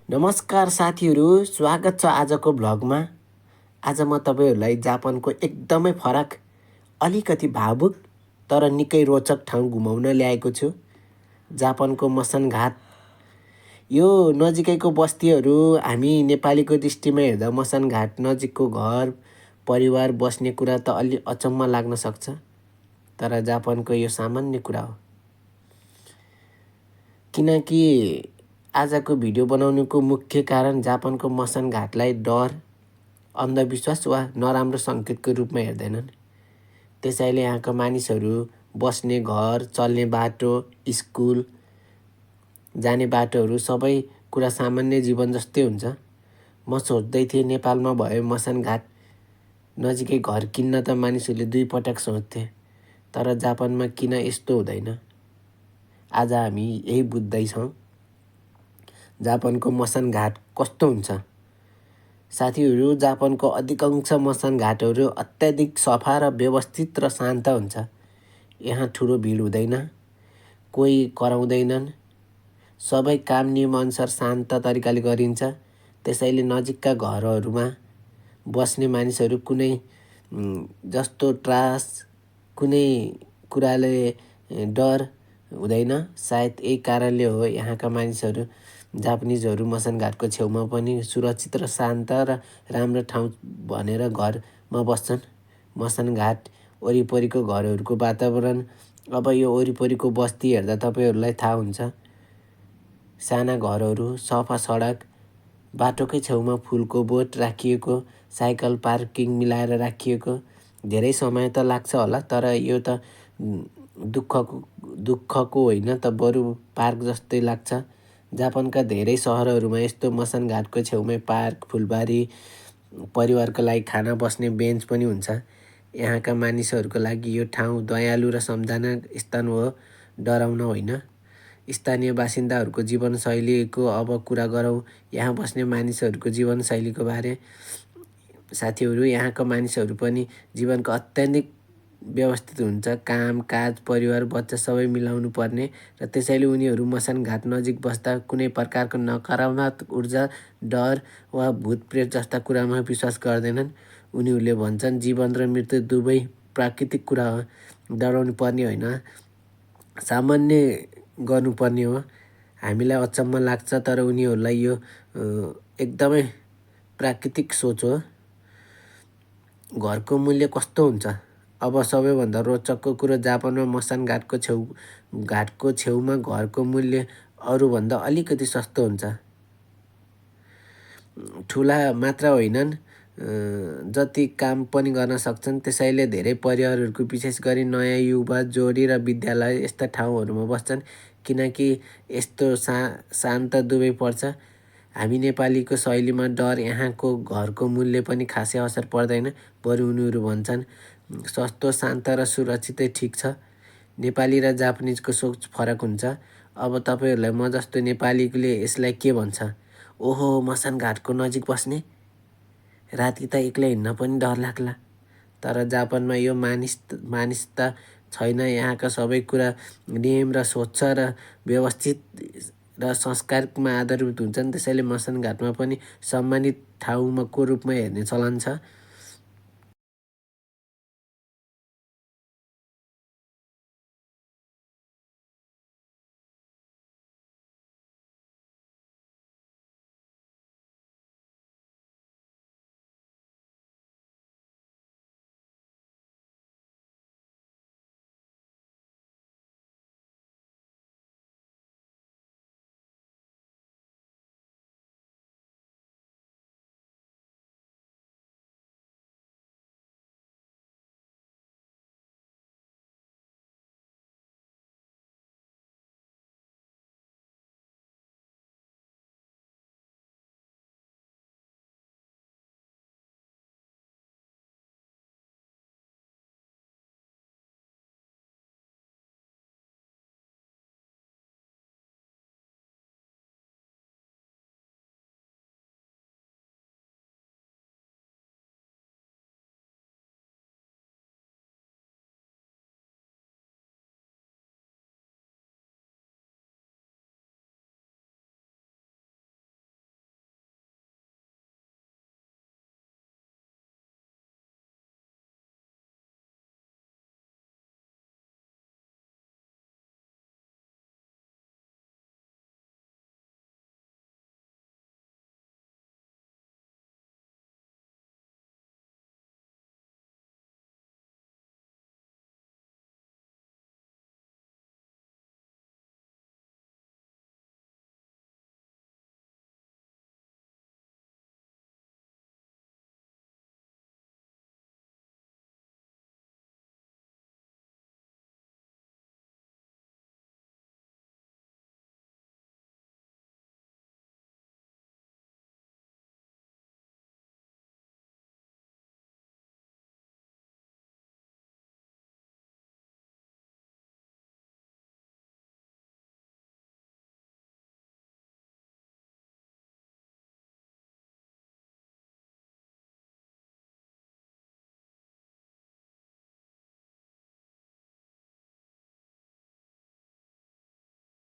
नमस्कार साथीहरू, स्वागत छ आजको भ्लगमा। आज म तपाईँहरूलाई जापानको एकदमै फरक, अलिकति भावुक तर निकै रोचक ठाउँ घुमाउन ल्याएको छु। जापानको मसन घाट। यो नजिकैको बस्तीहरू हामी नेपालीको दृष्टिमा हेर्दा मसन घाट नजिकको घर परिवार बस्ने कुरा त अलि अचम्म लाग्न सक्छ, तर जापानको यो सामान्य कुरा हो। किनकि आजको भिडियो बनाउनुको मुख्य कारण जापानको मसन घाटलाई डर, अन्धविश्वास वा नराम्रो सङ्केतको रूपमा हेर्दैनन्। त्यसैले यहाँका मानिसहरू बस्ने घर, चल्ने बाटो, स्कुल जाने बाटोहरू सबै कुरा सामान्य जीवन जस्तै हुन्छ। म सोच्दै थिएँ नेपालमा भए मसान घाट नजिकै घर किन्न त मानिसहरूले 2 पटक सोच्थे, तर जापानमा किन यस्तो हुँदैन? आज हामी यही बुझ्दैछौँ। जापानको मसान घाट कस्तो हुन्छ? साथीहरू, जापानको अधिकांश मसान घाटहरू अत्याधिक सफा र व्यवस्थित र शान्त हुन्छ। यहाँ ठुलो भिड हुँदैन, कोही कराउँदैनन्, सबै काम नियमअनुसार शान्त तरिकाले गरिन्छ। त्यसैले नजिकका घरहरूमा बस्ने मानिसहरू कुनै जस्तो त्रास, कुनै कुराले डर हुँदैन। सायद यही कारणले हो यहाँका मानिसहरू जापानिजहरू मसान घाटको छेउमा पनि सुरक्षित र शान्त र राम्रो ठाउँ भनेर घरमा बस्छन्। मसान घाट वरिपरिको घरहरूको वातावरण। अब यो वरिपरिको बस्ती हेर्दा तपाईँहरूलाई थाहा हुन्छ। साना घरहरू, सफा सडक, बाटोकै छेउमा फुलको बोट राखिएको, साइकल पार्किङ मिलाएर राखिएको। धेरै समय त लाग्छ होला, तर यो त दुःखको होइन त बरु पार्क जस्तै लाग्छ। जापानका धेरै सहरहरूमा यस्तो मसान घाटको छेउमै पार्क, फुलबारी, परिवारको लागि खाना बस्ने बेन्च पनि हुन्छ। यहाँका मानिसहरूको लागि यो ठाउँ दयालु र सम्झना स्थान हो, डराउन होइन। स्थानीय बासिन्दाहरूको जीवनशैलीको अब कुरा गरौँ। यहाँ बस्ने मानिसहरूको जीवनशैलीको बारे। साथीहरू, यहाँका मानिसहरू पनि जीवनको अत्याधिक व्यवस्थित हुन्छ। काम, काज, परिवार, बच्चा सबै मिलाउनु पर्ने र त्यसैले उनीहरू मसान घाट नजिक बस्दा कुनै प्रकारको नकारात्मक ऊर्जा, डर वा भूतप्रेत जस्ता कुरामा विश्वास गर्दैनन्। उनीहरूले भन्छन् जीवन र मृत्यु दुवै प्राकृतिक कुरा हो, डराउनु पर्ने होइन, सामान्य गर्नुपर्ने हो। हामीलाई अचम्म लाग्छ, तर उनीहरूलाई यो एकदमै प्राकृतिक सोच हो। घरको मूल्य कस्तो हुन्छ? अब सबैभन्दा रोचकको कुरो, जापानमा मसान घाटको छेउमा घरको मूल्य अरूभन्दा अलिकति सस्तो हुन्छ। ठुला मात्र होइनन्, जति काम पनि गर्न सक्छन्। त्यसैले धेरै परिवारहरूको, विशेष गरी नयाँ युवा जोडी र विद्यालय यस्ता ठाउँहरूमा बस्छन्, किनकि यस्तो शान्त दुवै पर्छ। हामी नेपालीको शैलीमा डर, यहाँको घरको मूल्य पनि खासै असर पर्दैन। बरु उनीहरू भन्छन् सस्तो, शान्त र सुरक्षितै ठिक छ। नेपाली र जापानिजको सोच फरक हुन्छ। अब तपाईँहरूलाई म जस्तो नेपालीले यसलाई के भन्छ? ओहो, मसान घाटको नजिक बस्ने? राति त एक्लै हिँड्न पनि डर लाग्ला। तर जापानमा यो मानिसता छैन। यहाँका सबै कुरा नियम र स्वच्छ र व्यवस्थित र संस्कारमा आधारित हुन्छन्। त्यसैले मसान घाटमा पनि सम्मानित ठाउँको रूपमा हेर्ने चलन छ।